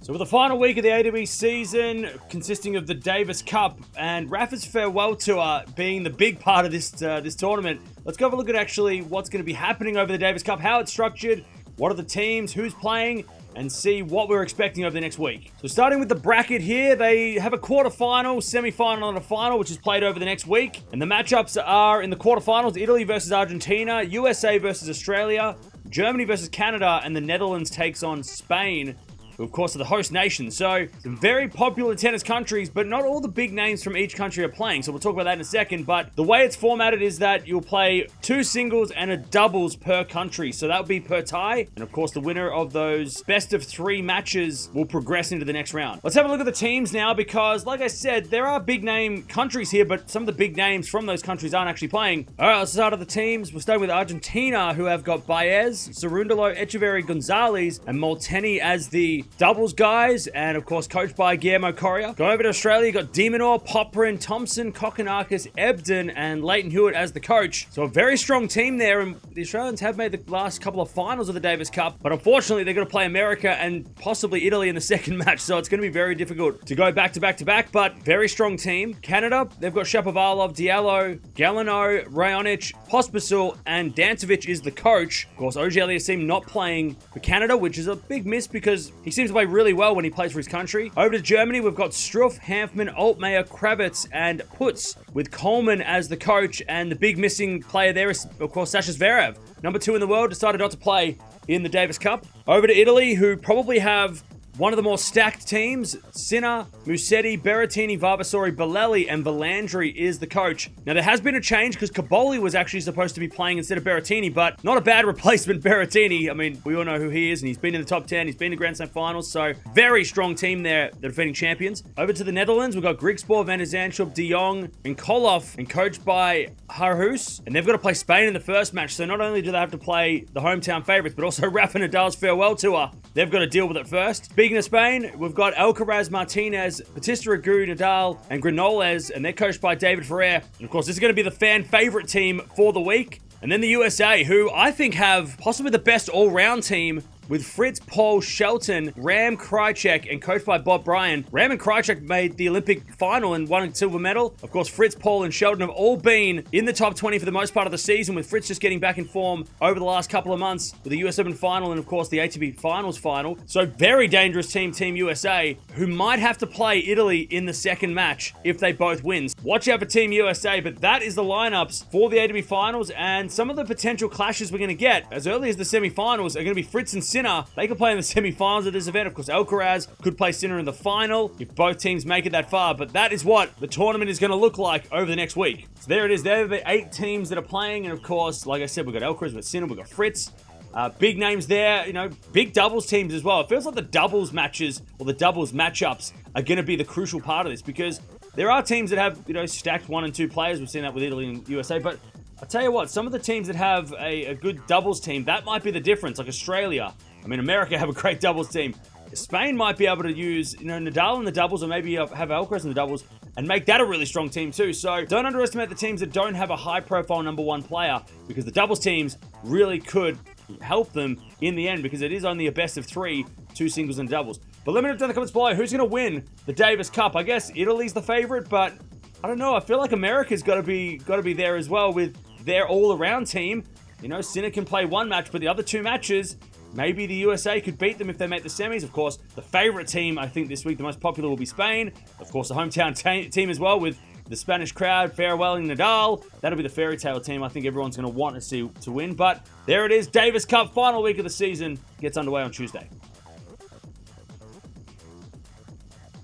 So with the final week of the ATP season, consisting of the Davis Cup and Rafa's farewell tour being the big part of this tournament, let's go have a look at actually what's going to be happening over the Davis Cup, how it's structured, what are the teams, who's playing, and see what we're expecting over the next week. So starting with the bracket here, they have a quarterfinal, semi-final, and a final, which is played over the next week. And the matchups are in the quarterfinals, Italy versus Argentina, USA versus Australia, Germany versus Canada, and the Netherlands takes on Spain, who of course are the host nation. So some very popular tennis countries, but not all the big names from each country are playing. So we'll talk about that in a second. But the way it's formatted is that you'll play 2 singles and a doubles per country. So that would be per tie. And of course, the winner of those best of 3 matches will progress into the next round. Let's have a look at the teams now, because like I said, there are big name countries here, but some of the big names from those countries aren't actually playing. All right, let's start with the teams. We'll start with Argentina, who have got Baez, Cerundolo, Echeverry, Gonzalez, and Molteni as the doubles guys, and of course coached by Guillermo Coria. Go over to Australia, you got Demonor, Popperin, Thompson, Kokonakis, Ebden, and Leighton Hewitt as the coach. So a very strong team there, and the Australians have made the last couple of finals of the Davis Cup, but unfortunately they're going to play America and possibly Italy in the second match, so it's going to be very difficult to go back to back to back, but very strong team. Canada, they've got Shapovalov, Diallo, Galliano, Raonic, Pospisil, and Dantovic is the coach. Of course, Auger-Aliassime not playing for Canada, which is a big miss because he seems to play really well when he plays for his country. Over to Germany, we've got Struff, Hanfmann, Altmaier, Kravitz, and Putz, with Coleman as the coach, and the big missing player there is, of course, Sasha Zverev. Number 2 in the world, decided not to play in the Davis Cup. Over to Italy, who probably have one of the more stacked teams. Sinner, Musetti, Berrettini, Vavasori, Bolelli, and Valandri is the coach. Now, there has been a change because Caboli was actually supposed to be playing instead of Berrettini, but not a bad replacement, Berrettini. I mean, we all know who he is, and he's been in the top 10. He's been to Grand Slam finals, so very strong team there, the defending champions. Over to the Netherlands, we've got Griekspoor, Van der Zandschulp, De Jong, and Koloff, and coached by Harhus. And they've got to play Spain in the first match, so not only do they have to play the hometown favorites, but also Rafa Nadal's farewell tour. They've got to deal with it first. Speaking of Spain, we've got Alcaraz, Martinez, Batista Agut, Nadal, and Granollers, and they're coached by David Ferrer. And of course, this is going to be the fan favorite team for the week. And then the USA, who I think have possibly the best all-round team, with Fritz, Paul, Shelton, Ram, Krajicek, and coached by Bob Bryan. Ram and Krajicek made the Olympic final and won a silver medal. Of course, Fritz, Paul, and Shelton have all been in the top 20 for the most part of the season, with Fritz just getting back in form over the last couple of months with the US Open final and, of course, the ATP Finals final. So very dangerous team, Team USA, who might have to play Italy in the second match if they both win. Watch out for Team USA, but that is the lineups for the ATP Finals, and some of the potential clashes we're going to get as early as the semi-finals are going to be Fritz and Sinner. They could play in the semi-finals of this event. Of course, Alcaraz could play Sinner in the final if both teams make it that far. But that is what the tournament is going to look like over the next week. So there it is. There are the 8 teams that are playing. And of course, like I said, we've got Alcaraz, we've got Sinner, we've got Fritz. Big names there, you know, big doubles teams as well. It feels like the doubles matches or the doubles matchups are going to be the crucial part of this, because there are teams that have, you know, stacked 1 and 2 players. We've seen that with Italy and USA. But I'll tell you what, some of the teams that have a good doubles team, that might be the difference. Like Australia. I mean, America have a great doubles team. Spain might be able to use, you know, Nadal in the doubles, or maybe have Alcaraz in the doubles and make that a really strong team too. So don't underestimate the teams that don't have a high-profile number 1 player, because the doubles teams really could help them in the end, because it is only a best of 3, 2 singles and doubles. But let me know down in the comments below, who's going to win the Davis Cup? I guess Italy's the favorite, but I don't know. I feel like America's got to be there as well with their all-around team. You know, Sinner can play 1 match, but the other 2 matches, maybe the USA could beat them if they make the semis. Of course, the favorite team, I think this week, the most popular will be Spain. Of course, the hometown team as well, with the Spanish crowd farewelling Nadal. That'll be the fairy tale team I think everyone's going to want to see to win. But there it is. Davis Cup, final week of the season, gets underway on Tuesday.